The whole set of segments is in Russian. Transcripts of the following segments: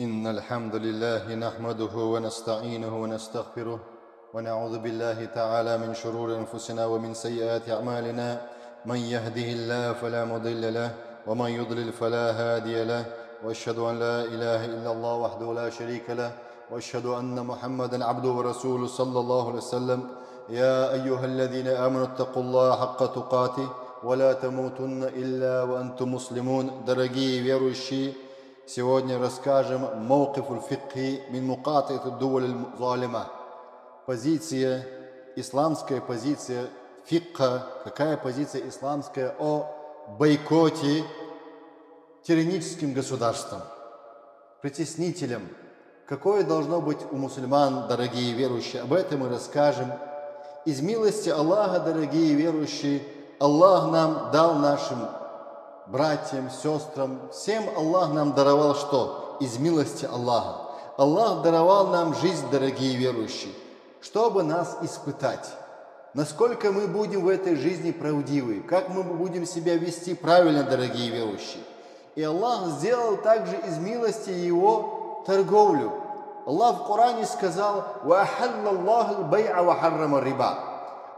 إن الحمد لله نحمده ونستعينه ونستغفره ونعوذ بالله تعالى من شرور أنفسنا ومن سيئات أعمالنا. من يهده الله فلا مضل له ومن يضلل فلا هادي له، وأشهد أن لا إله إلا الله وحده لا شريك له، وأشهد أن محمدا عبده ورسوله صلى الله عليه وسلم. يا أيها الذين آمنوا اتقوا الله حق تقاته ولا تموتن إلا وأنتم مسلمون. Дорогие верующие, сегодня расскажем موقف الفقه من مقاطعة الدول الظالمة. Позиция, исламская позиция фикха, какая позиция исламская о бойкоте тираническим государствам, притеснителям. Какое должно быть у мусульман, дорогие верующие, об этом мы расскажем. Из милости Аллаха, дорогие верующие, Аллах нам дал нашим братьям, сестрам, всем Аллах нам даровал что? Из милости Аллаха. Аллах даровал нам жизнь, дорогие верующие, чтобы нас испытать. Насколько мы будем в этой жизни правдивы, как мы будем себя вести правильно, дорогие верующие. И Аллах сделал также из милости Его торговлю. Аллах в Коране сказал: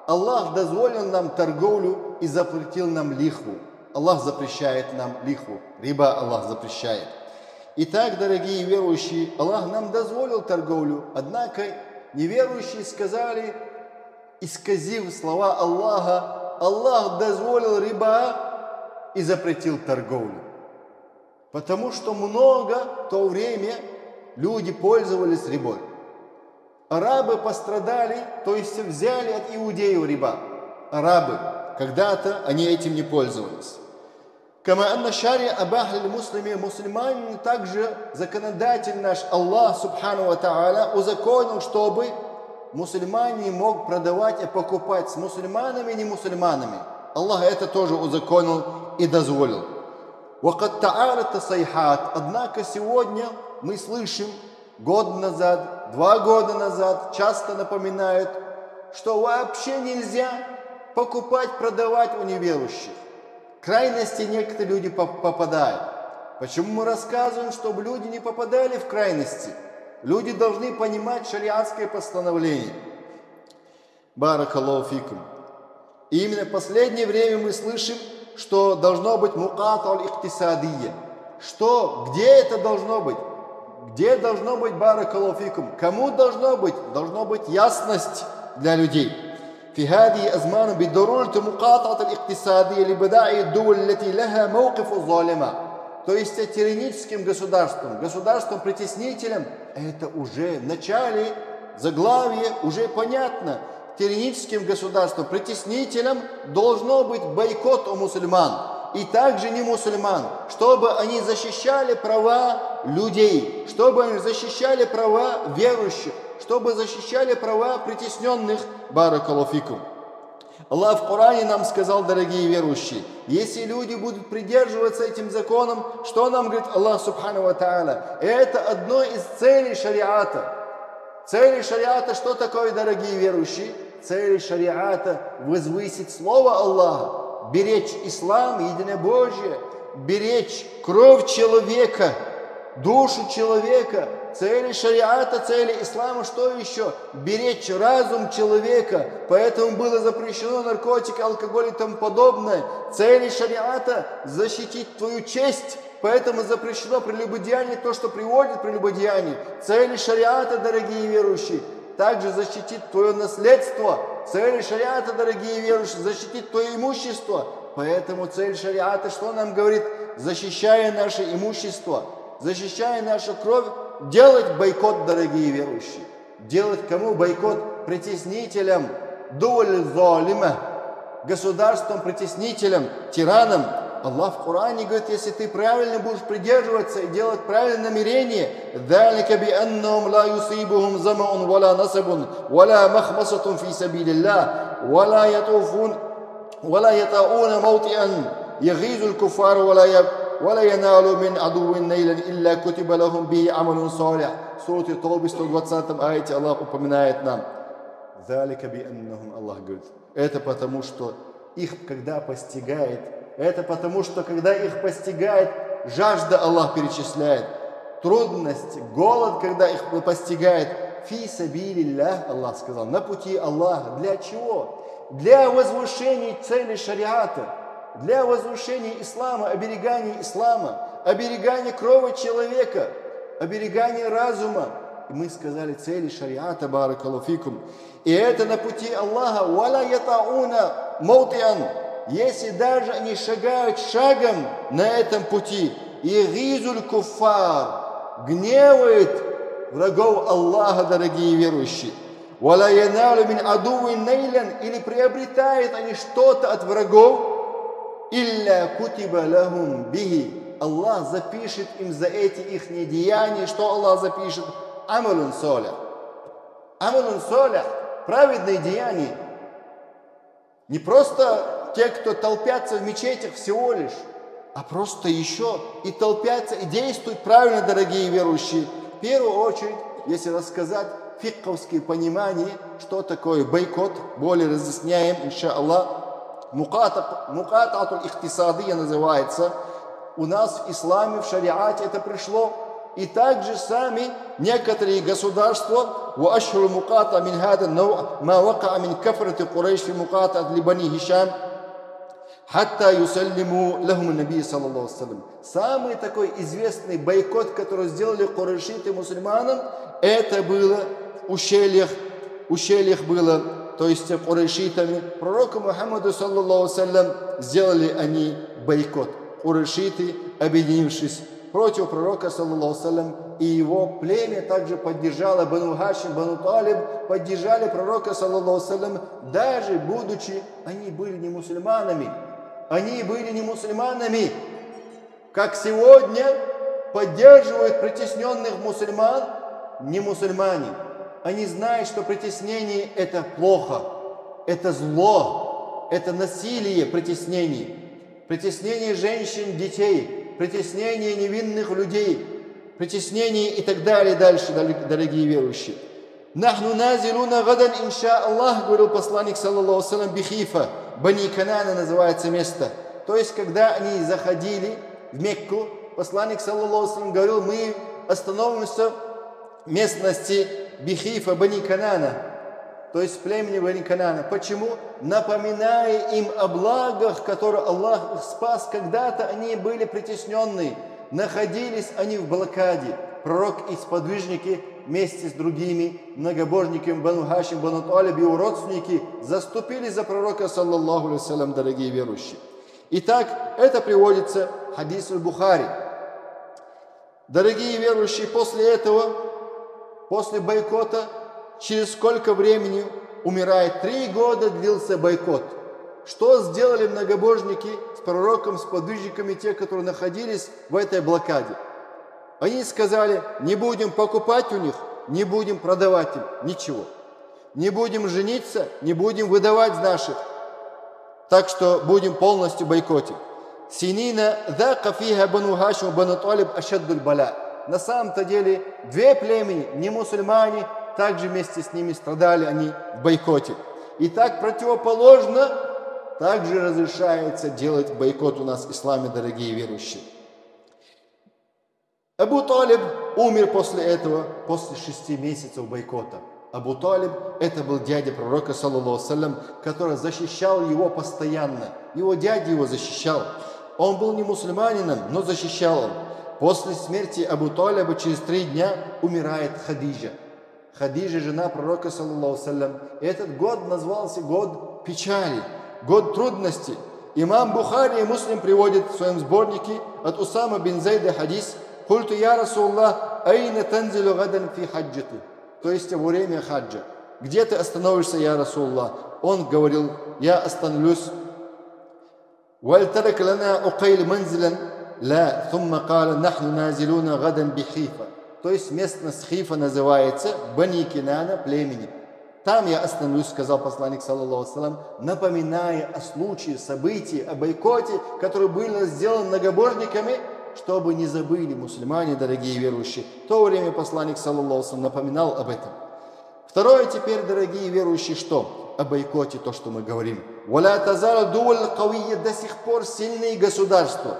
Аллах дозволил нам торговлю и запретил нам лихву. Аллах запрещает нам лихву. Риба Аллах запрещает. Итак, дорогие верующие, Аллах нам дозволил торговлю. Однако неверующие сказали, исказив слова Аллаха, Аллах дозволил риба и запретил торговлю. Потому что много в то время люди пользовались рибой. Арабы пострадали, то есть взяли от иудеев риба. Арабы, когда-то они этим не пользовались. Кама анна шари абахли муслими, мусульмане, также законодатель наш Аллах Субхану ва Тааля узаконил, чтобы мусульмане мог продавать и покупать с мусульманами и не мусульманами. Аллах это тоже узаконил и дозволил. Однако сегодня мы слышим, год назад, 2 года назад, часто напоминают, что вообще нельзя покупать, продавать у неверующих. В крайности некоторые люди попадают. Почему мы рассказываем, чтобы люди не попадали в крайности? Люди должны понимать шариатское постановление. Баракаллаху фикум. И именно в последнее время мы слышим, что должно быть муката аль-иктисадия. Что? Где это должно быть? Где должно быть баракаллаху фикум? Кому должно быть? Должно быть ясность для людей. في هذه أزمان بالضرورة مقاطعة الاقتصادية لبضائع الدول التي لها موقف الظالمة. То есть тираническим государством-притеснителем, это уже в начале заглавия уже понятно. Тираническим государством-притеснителем должно быть бойкот у мусульман и также не мусульман, чтобы они защищали права людей, чтобы они защищали права верующих, чтобы защищали права притесненных. Баракаллаху фикум. Аллах в Коране нам сказал, дорогие верующие, если люди будут придерживаться этим законом, что нам говорит Аллах Субхану ва Тааля? Это одно из целей шариата. Цели шариата что такое, дорогие верующие? Цели шариата возвысить слово Аллаха, беречь ислам, единобожие, беречь кровь человека, душу человека. Цели шариата, цели ислама, что еще? Беречь разум человека. Поэтому было запрещено наркотики, алкоголь и тому подобное. Цели шариата – защитить твою честь. Поэтому запрещено прелюбодеяние, то, что приводит к прелюбодеянию. Цели шариата, дорогие верующие, также защитить твое наследство. Цели шариата, дорогие верующие, защитить твое имущество. Поэтому цель шариата, что нам говорит? Защищая наше имущество, защищая нашу кровь, делать бойкот, дорогие верующие. Делать кому бойкот? Притеснителям, дуль залима, государством-притеснителям, тиранам. Аллах в Коране говорит, если ты правильно будешь придерживаться и делать правильное намерение, ذَلِكَ بِأَنَّهُمْ لَا يُصِيبُهُمْ ظَمَأٌ وَلَا نَصَبٌ وَلَا مَخْمَصَةٌ فِي سَبِيلِ اللَّهِ وَلَا يَطَئُونَ مَوْطِئًا يَغِيظُ الْكُفَّارَ وَلَا يَنَالُوا مِنْ عَدُوٍّ نَيْلًا إِلَّا كُتِبَ لَهُمْ بِهِ عَمَلٌ صَالِحٌ. В суре Таубе 120 аяте Аллах упоминает нам. ذَلِكَ بِأَنَّهُمْ, Аллах говорит, это потому, что их когда постигает, это потому, что когда их постигает жажда, Аллах перечисляет, трудность, голод, когда их постигает. Фи сабилиллях, Аллах сказал, на пути Аллаха. Для чего? Для возвышения цели шариата, для возвышения ислама, оберегания крови человека, оберегания разума. И мы сказали цели шариата, баракаллаху фикум. И это на пути Аллаха. Валя ятауна маутиан. Если даже они шагают шагом на этом пути, игизуль куффар, гневает врагов Аллаха, дорогие верующие. Валя яналу мин адуин нейлян, или приобретают они что-то от врагов, илля кутиба лахум бихи. Аллах запишет им за эти их недеяния, что Аллах запишет? Амалун солях. Амалун солях, праведные деяния. Не просто те, кто толпятся в мечетях всего лишь, а просто еще и толпятся, и действуют правильно, дорогие верующие. В первую очередь, если рассказать фикховские понимания, что такое бойкот, более разъясняем, иншаллах. Мукататуль ихтисадия называется. У нас в исламе, в шариате это пришло. И также сами некоторые государства, وأشهر مقاطعة من هذا النوع ما وقع من كفرة قريش في مقاطعة لبني هشام حتى يسلموا لهم النبي صلى الله عليه وسلم. Самый такой известный бойкот, который сделали курайшиты мусульманам, это было в ущельях было, то есть курайшитами. Пророку Мухаммаду саллаллаху саллям сделали они бойкот. Курайшиты, объединившись против пророка, саллаллаху саллям, и его племя также поддержало, Бану Хашим, Бану Талиб, поддержали пророка, саллаллаху саллям, даже будучи, они были не мусульманами. Они были не мусульманами, как сегодня поддерживают притесненных мусульман не мусульмане. Они знают, что притеснение – это плохо, это зло, это насилие притеснений. Притеснение женщин, детей, притеснение невинных людей, притеснение и так далее дальше, дорогие верующие. «Нахну назилуна гадан, инша Аллах», говорил посланник, саллаллаху салям, бихифа, Бани Канана называется место. То есть, когда они заходили в Мекку, посланник, саллаллаху салям, говорил, мы остановимся в местности Бихифа, Бани Канана, то есть племени Бани Канана. Почему? Напоминая им о благах, которые Аллах их спас. Когда-то они были притесненные, находились они в блокаде. Пророк и сподвижники вместе с другими многобожниками Бану Хашим, Бану Талиб и его родственники заступили за пророка, саллаллаху алейхи салям, дорогие верующие. Итак, это приводится в хадис аль-Бухари. Дорогие верующие, после этого, после бойкота, через сколько времени умирает? 3 года длился бойкот. Что сделали многобожники с пророком, с подвижниками, те, которые находились в этой блокаде? Они сказали, не будем покупать у них, не будем продавать им ничего. Не будем жениться, не будем выдавать наших. Так что будем полностью бойкотить. Синина дака фиха Бану Хашим, Бану Талиб ашаддуль бала. На самом-то деле 2 племени, не мусульмане, также вместе с ними страдали они в бойкоте. И так противоположно также разрешается делать бойкот у нас в исламе, дорогие верующие. Абу Талиб умер после этого, после 6 месяцев бойкота. Абу Талиб – это был дядя пророка, саллаллаху саллям, который защищал его постоянно. Его дядя его защищал. Он был не мусульманином, но защищал он. После смерти Абу Талиба через 3 дня умирает Хадиджа. Хадиджа, жена пророка, саллаллаху саллям. И этот год назвался год печали, год трудностей. Имам Бухари и Муслим приводят в своем сборнике от Усама бин Зайда хадис «Культу я Расуллах, айна танзилу гадан фи хаджати». То есть во время хаджа. Где ты остановишься, я Расуллах? Он говорил, я остановлюсь. «Вальтарак лана укайл манзилан ла, thumma кала нахну назилуна гадан бихифа». То есть местность Хифа называется Бани Кинана, племени. Там я остановлюсь, сказал посланник, саллаллаху салям, напоминая о случае, событии, о бойкоте, который был сделан многобожниками, чтобы не забыли мусульмане, дорогие верующие. В то время посланник, саллаллаху салям, напоминал об этом. Второе теперь, дорогие верующие, что? О бойкоте, то, что мы говорим. «Валя тазара дуаль кавия», до сих пор сильные государства.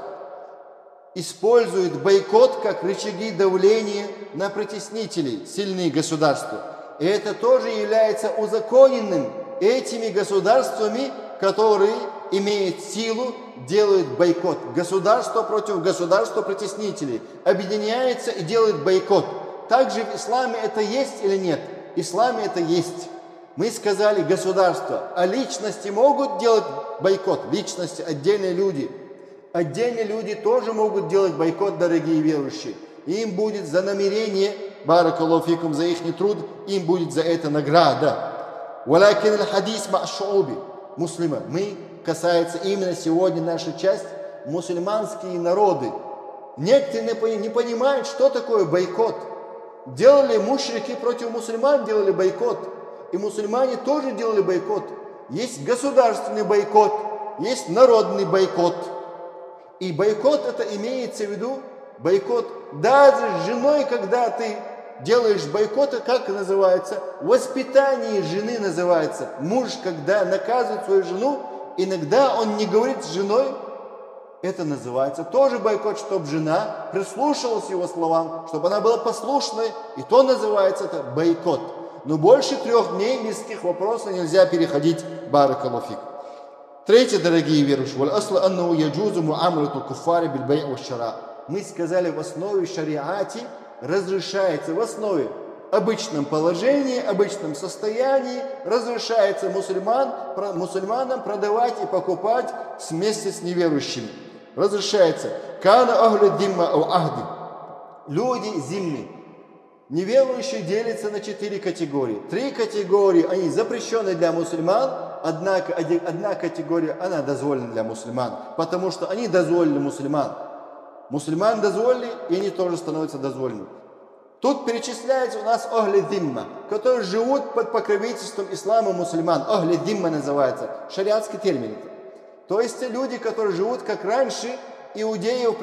используют бойкот как рычаги давления на притеснителей, сильные государства. И это тоже является узаконенным этими государствами, которые имеют силу, делают бойкот. Государство против государства притеснителей объединяется и делает бойкот. Также в исламе это есть или нет? В исламе это есть. Мы сказали государство, а личности могут делать бойкот? Личности, отдельные люди. Отдельные люди тоже могут делать бойкот, дорогие верующие. Им будет за намерение, баракаллаху фикум, за их труд, им будет за это награда. Валакин аль-хадис ма'шуби муслима. Мы касается именно сегодня наша часть мусульманские народы. Некоторые не понимают, что такое бойкот. Делали мушрики против мусульман, делали бойкот. И мусульмане тоже делали бойкот. Есть государственный бойкот, есть народный бойкот. И бойкот это имеется в виду, бойкот даже с женой, когда ты делаешь бойкот, как называется? Воспитание жены называется. Муж, когда наказывает свою жену, иногда он не говорит с женой, это называется тоже бойкот, чтобы жена прислушалась его словам, чтобы она была послушной, и то называется это бойкот. Но больше 3 дней без таких вопросов нельзя переходить, баракаллаху фик. Третье, дорогие верующие, мы сказали, в основе шариате разрешается, в основе обычном положении, обычном состоянии разрешается мусульманам продавать и покупать вместе с неверующими. Разрешается. Люди зимми. Неверующие делятся на 4 категории. 3 категории, они запрещены для мусульман, однако одна категория, она дозволена для мусульман, потому что они дозволили мусульман. Мусульман дозволили, и они тоже становятся дозволенными. Тут перечисляется у нас ахли димма, которые живут под покровительством ислама мусульман. Ахли димма называется, шариатский термин. То есть те люди, которые живут как раньше, евреев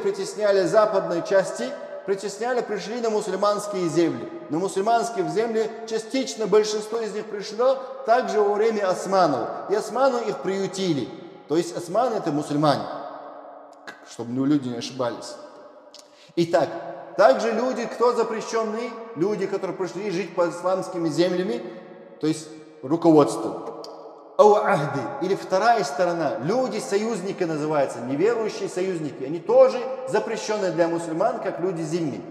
притесняли западной части, пришли на мусульманские земли. На мусульманские земли частично большинство из них пришло также во время османов. И османы их приютили. То есть османы это мусульмане, чтобы люди не ошибались. Итак, также люди, кто запрещенные, люди, которые пришли жить под исламскими землями, то есть руководство. Ау-ахды, или вторая сторона, люди-союзники называются, неверующие союзники, они тоже запрещенные для мусульман, как люди зимми.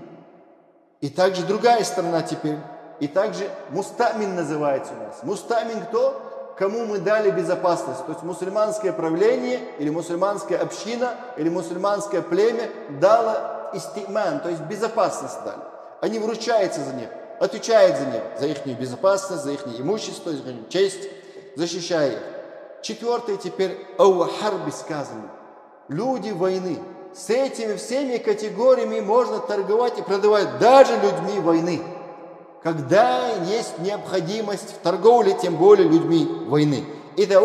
И также другая сторона теперь, и также мустамин называется у нас. Мустамин кто? Кому мы дали безопасность, то есть мусульманское правление, или мусульманская община, или мусульманское племя дало истиман, то есть безопасность дали. Они вручаются за них, отвечают за них, за их безопасность, за их имущество, за их честь, защищая их. 4 теперь ау-харби сказано. Люди войны. С этими всеми категориями можно торговать и продавать даже людьми войны. Когда есть необходимость в торговле, тем более людьми войны. Если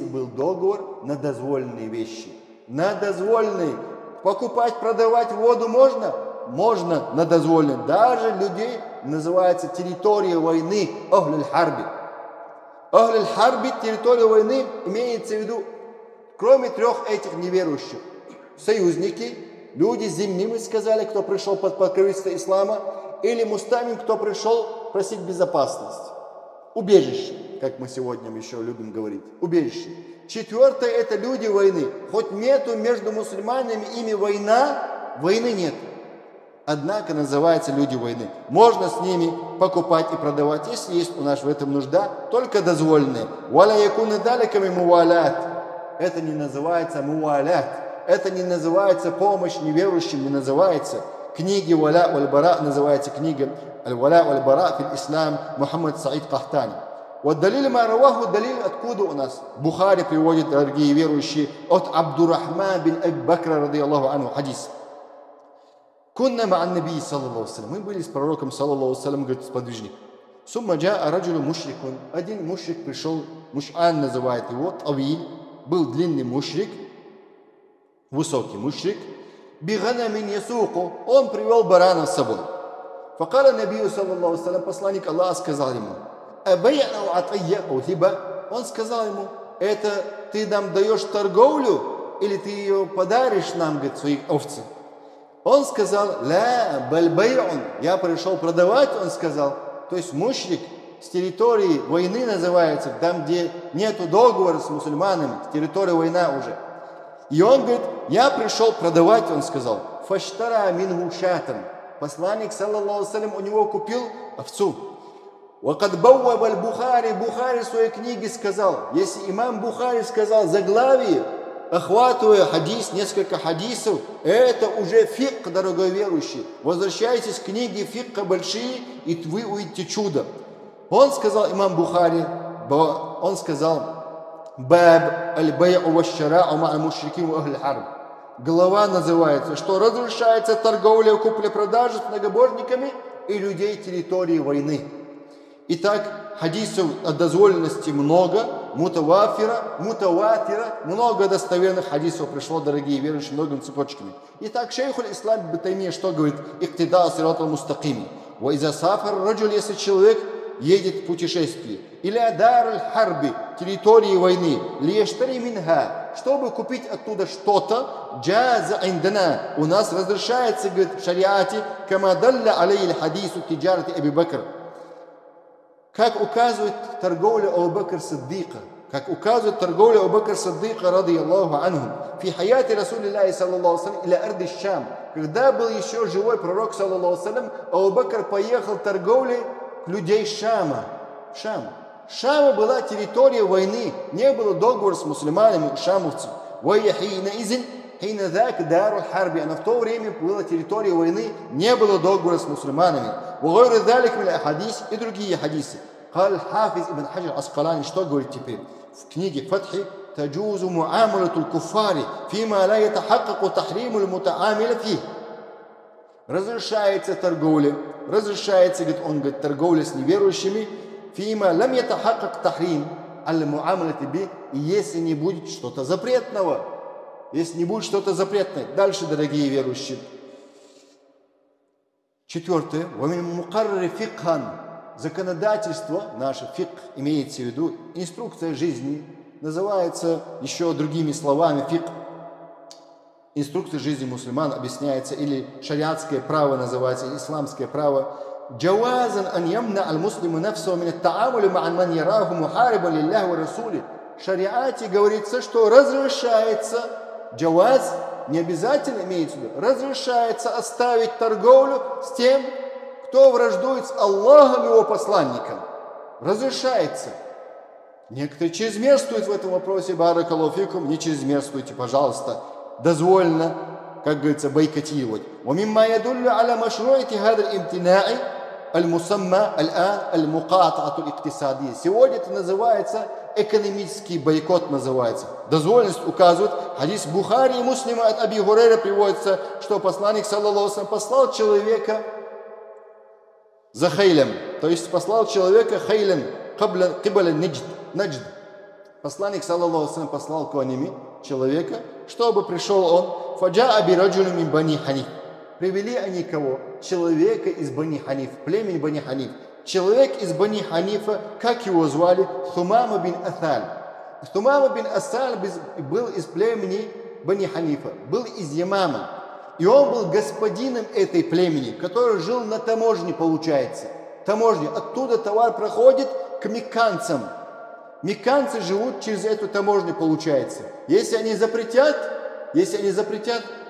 был договор на дозволенные вещи. На дозволенные. Покупать, продавать воду можно? Можно на дозволенные. Даже людей называется территория войны. Ахлюль харби. Ахлюль харби, территория войны, имеется в виду, кроме 3 этих неверующих. Союзники, люди зимми, мы сказали, кто пришел под покровительство ислама, или мустамин, кто пришел просить безопасность. Убежище, как мы сегодня еще любим говорить. Убежище. 4 это люди войны. Хоть нету между мусульманами ими война, войны нет. Однако называются люди войны. Можно с ними покупать и продавать, если есть у нас в этом нужда, только дозволенные. Это не называется муалят. Это не называется помощь неверующим, не называется. Книги Валя валь-Бара называется книга Аль-Валя валь-Бара фил Ислам Мухаммад Саид Кахтани. Вот далиль мараваху, далиль откуда у нас? Бухари приводит, дорогие верующие, от Абдуррахман бин Аб-Бакра радийаллаху анху хадис. Кунна ма'ан наби саллаллаху алейхи ва саллям. Мы были с пророком саллаллаху алейхи ва саллям, говорит сподвижник. Сумма джаа раджулу мушрикун. Один мушрик пришел, муш'ан называет его, тавиль, был длинный мушрик, высокий мушрик. Биганамин ясуку. Он привел барана с собой. Факала набию саллаллаху алейхи ва саллям, посланник Аллаха сказал ему, он сказал ему, это ты нам даешь торговлю, или ты ее подаришь нам, говорит, свои овцы? Он сказал, ля баль бай'ун, я пришел продавать, он сказал. То есть мушрик с территории войны называется, там, где нету договора с мусульманами, с территории война уже. И он говорит, я пришел продавать, он сказал. Фаштара мингу шатан. Посланник, саллаллаху алейхи, у него купил овцу. Вакад бауаб аль-Бухари, Бухари в своей книге сказал, если имам Бухари сказал заглавие, охватывая хадис, несколько хадисов, это уже фикх, дорогой верующий. Возвращайтесь к книге фикха большие, и вы увидите чудо. Он сказал, имам Бухари, он сказал, баб аль-бай'у ва-шарa'у ма'аль мушрикин ва ахль харб. Глава называется, что разрешается торговля и купля-продажа с многобожниками и людей территории войны. Итак, хадисов о дозволенности много, мутаватира, много достоверных хадисов пришло, дорогие верующие, многими цепочками. Итак, шейхуль ислам ибн Таймия что говорит? Иктида сират аль-мустаким. Ва иза сафар раджуль, если человек едет в путешествие, или адар аль-харби, территории войны, лиештари минха, чтобы купить оттуда что-то, джаза индана, у нас разрешается, говорит, в шариате, кама далля алей аль-хадису тиджарати Аби Бакр. Как указывает торговля Абу Бакр Сиддика, как указывает торговля Абу Бакр Сиддика, радийаллаху анху, фи хаяти Расулиллахи саллаллаху алейхи иля арди Шам, когда был еще живой пророк, саллаллаху алейхи, Абу Бакр поехал торговлей к людей Шама. Шама была территория войны, не было договора с мусульманами, шамовцев. Но в то время была территория войны, не было договора с мусульманами. И другие хадисы. Хафиз ибн Хаджар Аскалани что говорит теперь? В книге Фатхи تجوز معاملة الكفار فيما لا يتحقق تحريم المتعامل فيه. Разрешается торговля, говорит, он говорит, торговля с неверующими, фима лам ятахаккак тахрим аль-муамалати би, если не будет что-то запретного. Если не будет что-то запретное. Дальше, дорогие верующие. Четвертое. Законодательство, наше фикх, имеется в виду инструкция жизни, называется еще другими словами фикх. Инструкция жизни мусульман объясняется, или шариатское право называется, или исламское право. Джавазан ан ямна аль-муслиму нафсу мин ат-таамули ма'ан ман яраху мухарибан лиллахи ва расули. В шариате говорится, что разрешается, джаваз, не обязательно имеется в виду, разрешается оставить торговлю с тем, кто враждует с Аллахом и его посланником. Разрешается. Некоторые чрезмерствуют в этом вопросе, баракаллаху фикум, не чрезмерствуйте, пожалуйста. Дозволено, как говорится, бойкотировать. ومما يدل على مشروعية هذا الامتناع المسمى الآن المقاطعة الاقتصادية. Сегодня это называется экономический бойкот, называется. Дозволенность указывает. Хадис Бухари и Муслима от Аби Хурейра приводится, что посланник, саллаллаху алейхи ва саллям, послал человека за хейлем, то есть послал человека хейлем кибаля наджд. Посланник, саллаллаху алейхи ва саллям, послал к ними человека, чтобы пришел он, фаджа аби раджулю мин бани Ханиф. Привели они кого? Человека из Бани Ханиф, племени Бани Ханиф. Человек из Бани Ханифа, как его звали? Сумама бин Асаль. Сумама бин Асаль был из племени Бани Ханифа, был из Ямама. И он был господином этой племени, который жил на таможне, получается. Таможня. Оттуда товар проходит к мекканцам. Мекканцы живут через эту таможню, получается. Если они запретят,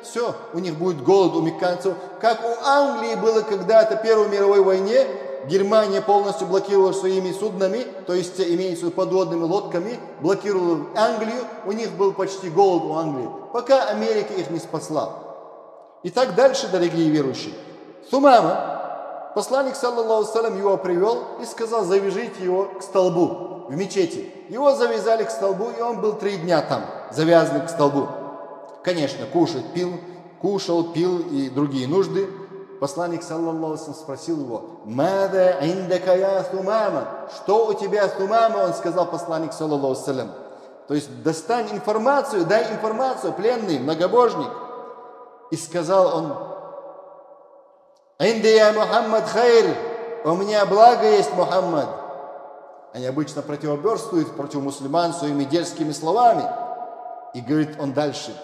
все, у них будет голод у мекканцев. Как у Англии было когда-то в Первой мировой войне, Германия полностью блокировала своими суднами, то есть имеется подводными лодками, блокировала Англию, у них был почти голод у Англии, пока Америка их не спасла. И так дальше, дорогие верующие. Сумама, посланник, саллаллаху алейхи ва саллям, его привел и сказал, завяжите его к столбу в мечети. Его завязали к столбу, и он был 3 дня там, завязанный к столбу. Конечно, кушал, пил и другие нужды. Посланник, саллаллаху алейхи ва саллям, спросил его, «Мада индака я Сумама?» Что у тебя, Сумама? Он сказал, посланник, саллаллаху алейхи ва саллям. То есть, достань информацию, дай информацию, пленный, многобожник. И сказал он, «Инди я Мухаммад хайр, у меня благо есть, Мухаммад». Они обычно противоборствуют против мусульман своими дерзкими словами. И говорит он дальше.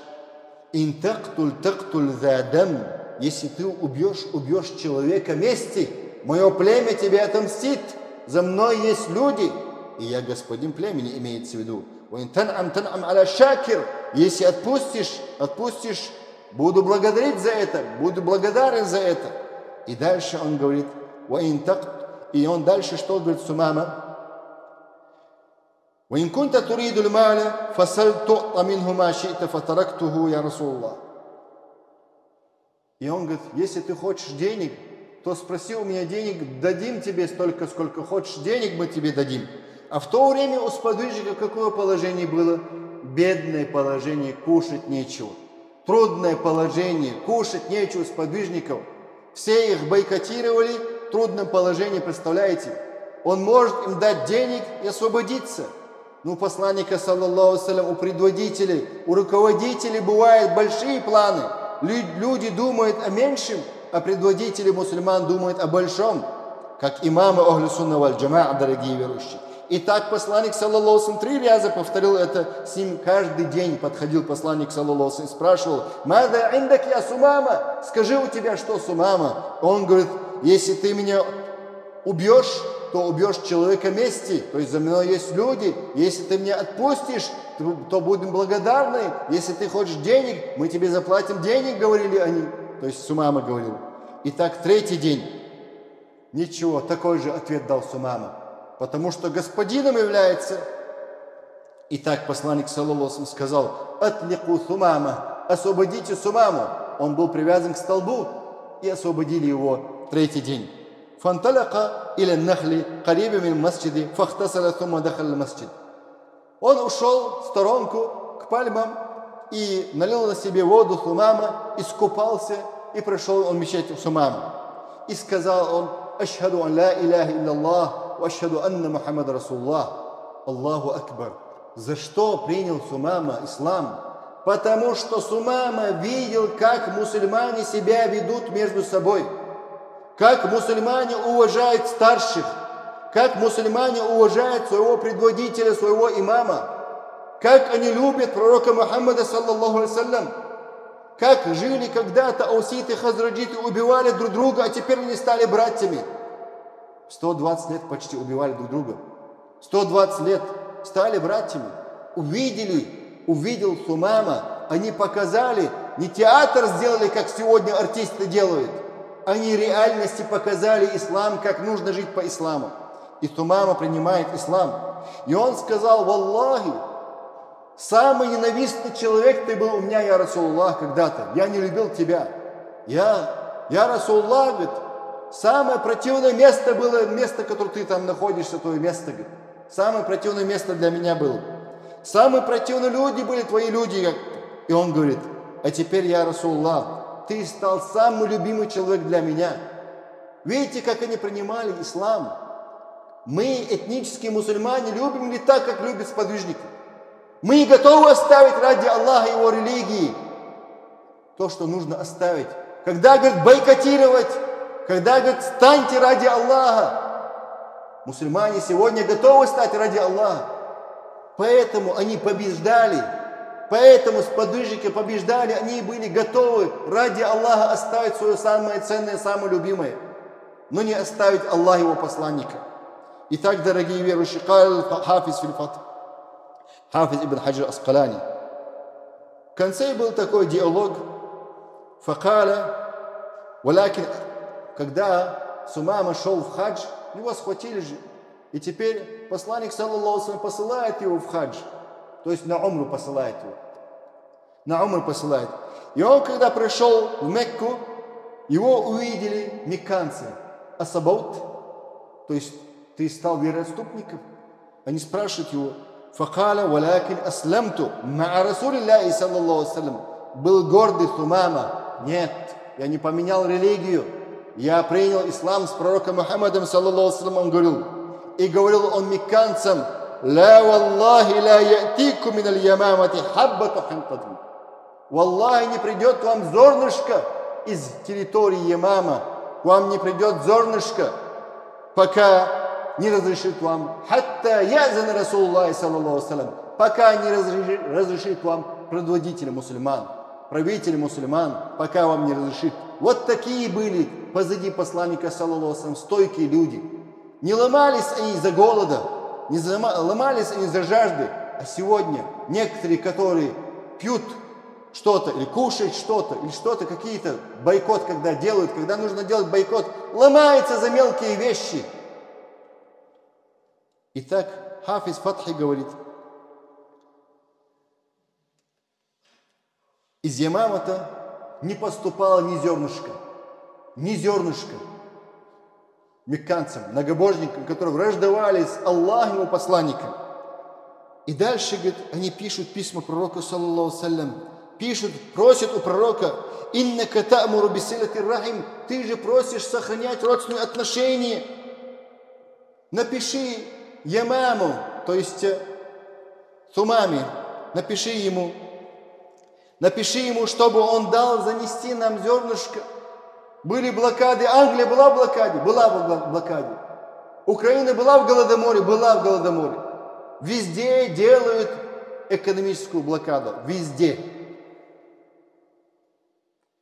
«Ин тактуль тактуль задам». Если ты убьешь человека мести, мое племя тебе отомстит. За мной есть люди, и я господин племени, имеется в виду. «Ваин тан'ам тан'ам аля шакир». Если отпустишь, буду благодарить за это, буду благодарен за это. И дальше он говорит, и он дальше что говорит Сумама? وإن كنت تريد المال فسل تعط منه ما شئت فتركته يا رسول الله. И он говорит, если ты хочешь денег, то спроси у меня денег, дадим тебе столько, сколько хочешь денег, мы тебе дадим. А в то время у сподвижников какое положение было? Бедное положение, кушать нечего. Трудное положение, кушать нечего у сподвижников. Все их бойкотировали, в трудном положении, представляете? Он может им дать денег и освободиться. Но у посланника, саллаллаху алейхи ва саллям, у предводителей, у руководителей бывают большие планы. Люди думают о меньшем, а предводители мусульман думают о большом. Как имамы Ахлю Сунна валь Джамаа, дорогие верующие. И так посланник, саллаллаху алейхи ва саллям, 3 раза повторил это с ним каждый день. Подходил посланник, саллаллаху алейхи ва саллям, спрашивал, «Мада индак я Сумама?» Скажи, у тебя что, Сумама? Он говорит, если ты меня убьешь, то убьешь человека мести, то есть за мной есть люди. Если ты меня отпустишь, то будем благодарны. Если ты хочешь денег, мы тебе заплатим денег, говорили они. То есть Сумама говорил. Итак, 3-й день. Ничего, такой же ответ дал Сумама. Потому что господином является. Итак, посланник, саллаллаху алейхи ва саллям, сказал, «Атлику Сумама», освободите Сумаму. Он был привязан к столбу, и освободили его 3-й день. «Фанталака или нахли кариби мин масджиди, фахтасаля сума дахал масджид». Он ушел в сторонку к пальмам и налил на себе воду Сумама, искупался, и пришел он в мечеть Сумама. И сказал он, «Ашхаду ан ла иляха илляллах, ва ашхаду анна Мухаммад Расулуллах». Аллаху Акбар. За что принял Сумама ислам? Потому что Сумама видел, как мусульмане себя ведут между собой. Как мусульмане уважают старших, как мусульмане уважают своего предводителя, своего имама, как они любят пророка Мухаммада, саллаллаху алейхи ва саллям, как жили когда-то ауситы и хазраджиты, убивали друг друга, а теперь они стали братьями. 120 лет почти убивали друг друга. 120 лет стали братьями. Увидел Сумама, они показали, не театр сделали, как сегодня артисты делают. Они реальности показали ислам, как нужно жить по исламу. И Сумама принимает ислам. И он сказал, «Валлахи, самый ненавистный человек ты был у меня, я Расулуллах, когда-то. Я не любил тебя. Я Расулуллах, говорит, самое противное место было, место, которое ты там находишься, твое место, говорит. Самое противное место для меня было. Самые противные люди были твои люди». И он говорит, «А теперь, я Расулуллах, ты стал самый любимый человек для меня». Видите, как они принимали ислам? Мы, этнические мусульмане, любим ли так, как любят сподвижники? Мы не готовы оставить ради Аллаха его религии то, что нужно оставить. Когда, говорит, бойкотировать, когда, говорит, станьте ради Аллаха. Мусульмане сегодня готовы стать ради Аллаха. Поэтому они побеждали. Поэтому сподвижники побеждали, они были готовы ради Аллаха оставить свое самое ценное, самое любимое, но не оставить Аллаха его посланника. Итак, дорогие верующие, Хафиз ибн Хаджар Аскалани. В конце был такой диалог. Факаля, валякин, когда Сумама шел в хадж, его схватили же. И теперь посланник, саллаллаху алейхи ва саллям, посылает его в хадж. То есть на умру посылает его. На умру посылает. И он, когда пришел в Мекку, его увидели мекканцы. Асабаут, то есть ты стал вероотступником. Они спрашивают его, факаля валякин аслямту ма расулиллахи саллаллаху алейхи ва саллям. Был гордый Сумама. Нет, я не поменял религию. Я принял ислам с пророком Мухаммадом, саллаллаху алейхи ва саллям. Он говорил. И говорил он мекканцам, لا والله لا يأتيكم من اليمامة حبة حنطة. Валлахи, не придет к вам зернышко из территории Ямама. К вам не придет зернышко, пока не разрешит вам, хатта язана Расулуллахи саллаллаху алейхи ва саллям, пока не разрешит вам предводитель мусульман, правитель мусульман, пока вам не разрешит. Вот такие были позади посланника саллаллаху алейхи ва саллям стойкие люди. Не ломались они из-за голода, не ломались они из-за жажды. А сегодня некоторые, которые пьют что-то или кушают что-то, или что-то, какие-то бойкот, когда делают, когда нужно делать бойкот, ломаются за мелкие вещи. Итак, Хафиз Фатхи говорит, из Ямама-то не поступало ни зернышка мекканцам, многобожникам, которые враждовали с Аллахом и посланником. И дальше, говорит, они пишут письма пророку, саллаллаху алейхи ва саллям, пишут, просят у пророка, «Иннака та'муру бисилати рахим», ты же просишь сохранять родственные отношения. Напиши Ямаму, то есть Сумаме, напиши ему, чтобы он дал занести нам зернышко. Были блокады, Англия была в блокаде? Была в блокаде. Украина была в Голодоморе? Была в Голодоморе. Везде делают экономическую блокаду. Везде.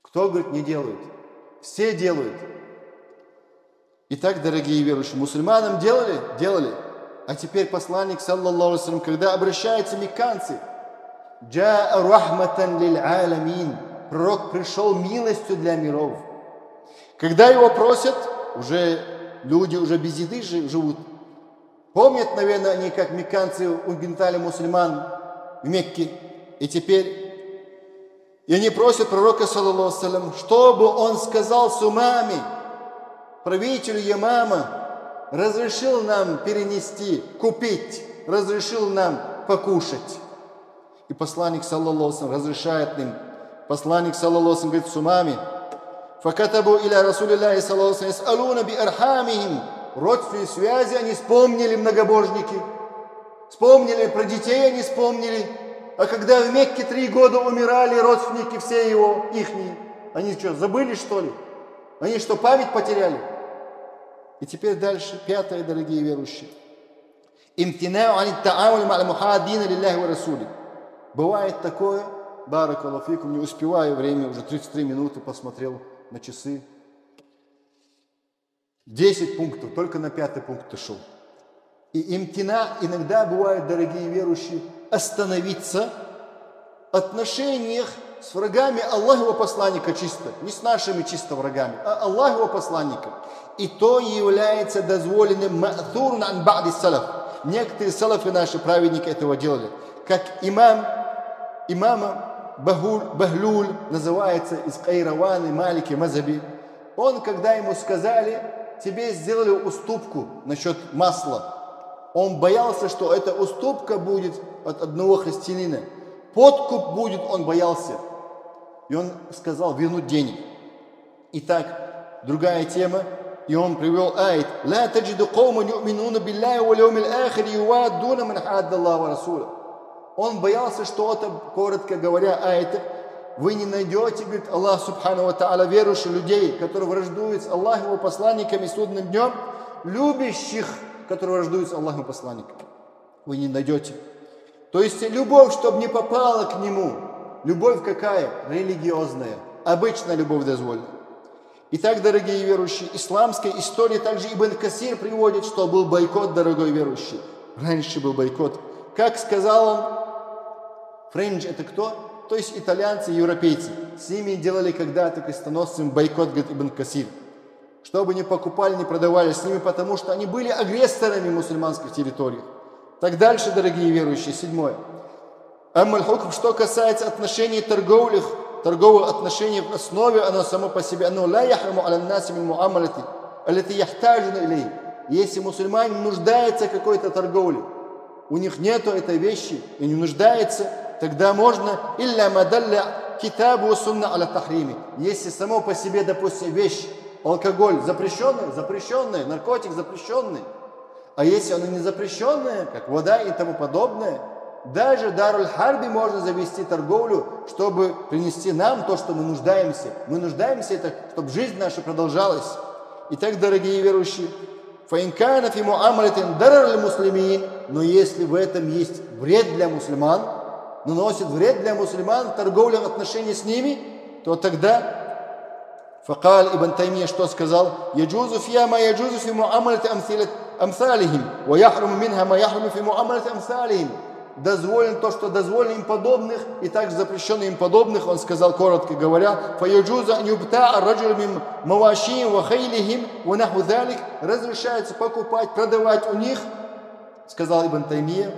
Кто, говорит, не делает? Все делают. Итак, дорогие верующие, мусульманам делали? Делали. А теперь посланник, саллаллаху алейхи ва саллям, когда обращаются мекканцы, «Джаа рахматан лиль аламин», пророк пришел милостью для миров. Когда его просят, люди уже без еды живут. Помнят, наверное, они, как мекканцы угнетали мусульман в Мекке. И они просят пророка, саллаллаху алейхи ва саллям, чтобы он сказал Сумаме, правителю Ямама, разрешил нам перенести, купить, разрешил нам покушать. И посланник, саллаллаху алейхи ва саллям, разрешает им. Посланник, саллаллаху алейхи ва саллям, говорит Сумаме, «Факатабу иля Расулиллахи саллаллаху алейхи ва саллям, яс'алуна би архамихим». Родственные связи они вспомнили, многобожники. Вспомнили, про детей они вспомнили. А когда в Мекке 3 года умирали родственники все ихние, они что, забыли, что ли? Они что, память потеряли? И теперь дальше, 5, дорогие верующие. Имтинау ани та'амули ма'аль мухаддина лиллахи ва расули. Бывает такое, баракаллаху фикум, не успеваю, время уже 33 минуты, посмотрел на часы. 10 пунктов, только на 5-й пункт шел. И имтина иногда бывает, дорогие верующие, остановиться в отношениях с врагами Аллахова посланника чисто, не с нашими чисто врагами, а Аллахова посланника. И то является дозволенным ма'турун ан ба'ди салаф. Некоторые салафы наши праведники этого делали. Как имама Бахлуль называется из Кайраваны, Малики, Мазаби. Он, когда ему сказали, тебе сделали уступку насчет масла, он боялся, что эта уступка будет от одного христианина. Подкуп будет, он боялся. И он сказал вернуть денег. Итак, другая тема. И он привел аят. «Ла таджиду каума ю'минуна биллахи вал яумил ахир юаддуна ман хадда Аллаха ва расуля». Он боялся, что это, коротко говоря, аят, вы не найдете, говорит Аллах субхану ва та'аля, верующих людей, которые враждуют с Аллахом его посланниками судным днем, любящих, которые враждуют с Аллахом посланником. Вы не найдете. То есть любовь, чтобы не попала к нему. Любовь какая? Религиозная. Обычная любовь дозволена. Итак, дорогие верующие, исламская история также Ибн Касир приводит, что был бойкот, дорогой верующий. Раньше был бойкот. Как сказал он, френч это кто? То есть итальянцы, европейцы. С ними делали когда-то крестоносцам бойкот, говорит Ибн Касир. Чтобы не покупали, не продавали с ними, потому что они были агрессорами в мусульманских территориях. Так дальше, дорогие верующие, 7. Аммаль-хукм, что касается отношений торговых отношений в основе, оно само по себе, оно ла яхраму аля наси мин муамалати, аллати яхтажуна илей. Если мусульмане нуждаются в какой-то торговле, у них нету этой вещи и не нуждается, тогда можно илля мадалля китабу сунна аля тахрими. Если само по себе, допустим, вещь, алкоголь запрещенный, наркотик запрещенный, а если оно не запрещенное, как вода и тому подобное, даже Даруль Харби можно завести торговлю, чтобы принести нам то, что мы нуждаемся. Мы нуждаемся, это, чтобы жизнь наша продолжалась. Итак, дорогие верующие, فإن كان في معاملة ضرر للمسلمين, но если в этом есть вред для мусульман, наносит вред для мусульман, торговля в отношении с ними, то тогда فقال ابن تيمية, что сказал, يجوز فيها ما يجوز في معاملة أمثالهم ويحرم منها ما يحرم في معاملة أمثالهم. Дозволен то, что дозволено им подобных, и также запрещено им подобных. Он сказал, коротко говоря, فيجوز أن يبتاع الرجل من مواشيهم وخيلهم ونحو ذلك. Разрешается покупать, продавать у них, сказал Ибн Таймия,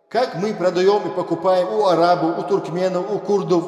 как мы продаем и покупаем у арабов, у туркменов, у курдов.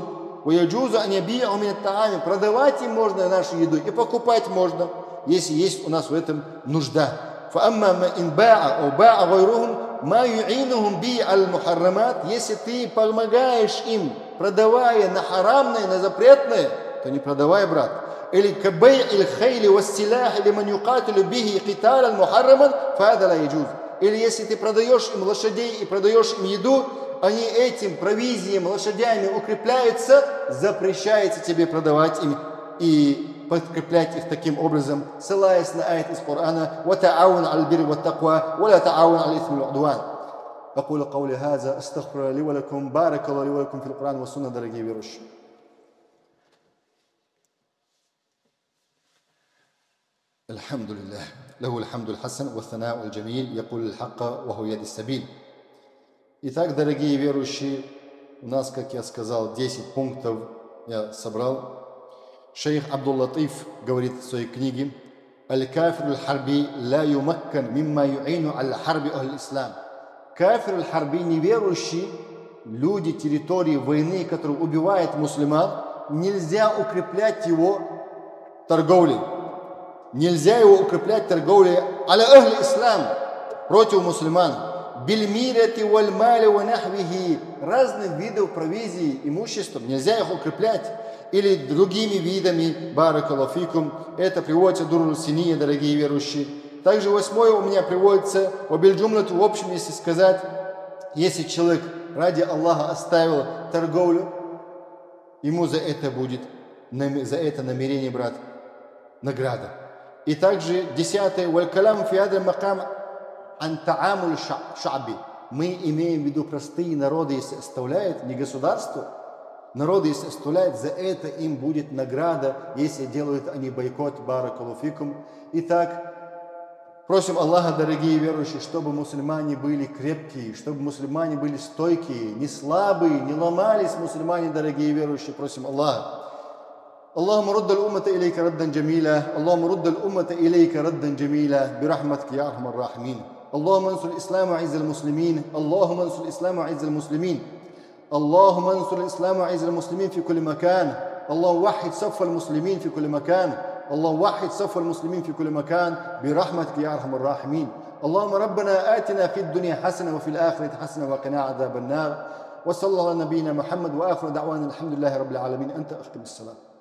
ويجوز أن يبيع من الطعام. Продавать им можно нашу еду и покупать можно, если есть у нас в этом нужда. فأما إن باع أو باع غيرهم ما يعينهم به على المحرمات. Если ты помогаешь им, продавая на харамное, на запретное, то не продавай, брат. Или كبيع الخيل والسلاح لمن يقاتل به قتالا محرما فهذا لا يجوز. Или если ты продаешь им лошадей и продаешь им еду, они этим провизием, лошадями укрепляются, запрещается тебе продавать им и подкреплять их таким образом, ссылаясь на аят из Корана: «Вата'ауну аль-бирри ват-таква, ва ла та'ауну аль-исми валь-удван». أقول قولي هذا أستغفر لي ولكم. بارك الله لي ولكم في القرآن والسنة, дорогие верующие. الحمد لله له الحمد الحسن والثناء الجميل يقول الحق وهو يهدي السبيل. Итак, дорогие верующие, у нас, как я сказал, 10 пунктов я собрал. Шейх Абдул-Латиф говорит в своей книге: «Аль-кафир аль-харби ла юмаккан мимма ю'ину аль-харби аль-ислам». Кафир аль-харби, неверующий, люди территории войны, которые убивают мусульман, нельзя укреплять его торговлей. Нельзя его укреплять торговлей аля ахль-ислам, против мусульман. Бильмирати валь-мали ва нахвихи, разных видов провизии, имуществом, нельзя их укреплять. Или другими видами, баракаллаху фикум. Это приводится в Дурру Синия, дорогие верующие. Также 8-е у меня приводится обильджумлату, в общем, если сказать, если человек ради Аллаха оставил торговлю, ему за это будет, за это намерение, брат, награда. И также 10-е, валь-калам фи хадаль макам ан таамуль ша'би. Мы имеем в виду простые народы, если оставляют, не государство. Народы, если оставляют, за это им будет награда, если делают они бойкот, баракаллаху фикум. Итак, просим Аллаха, дорогие верующие, чтобы мусульмане были крепкие, чтобы мусульмане были стойкие, не слабые, не ломались мусульмане, дорогие верующие. Просим Аллаха. اللهم رد الأمة إليك ردا جميلا. اللهم رد الأمة إليك ردا جميلا برحمتك يا أرحم الراحمين. اللهم انصر الإسلام وعز المسلمين. اللهم انصر الإسلام وعز المسلمين. اللهم انصر الإسلام وعز المسلمين في كل مكان. اللهم وحد صف المسلمين في كل مكان. اللهم وحد صف المسلمين في كل مكان برحمتك يا أرحم الراحمين. اللهم ربنا آتنا في الدنيا حسنة وفي الآخرة حسنة وقنا عذاب النار. وصلى الله على نبينا محمد وآخر دعوانا الحمد لله رب العالمين. أنت أختم الصلاة.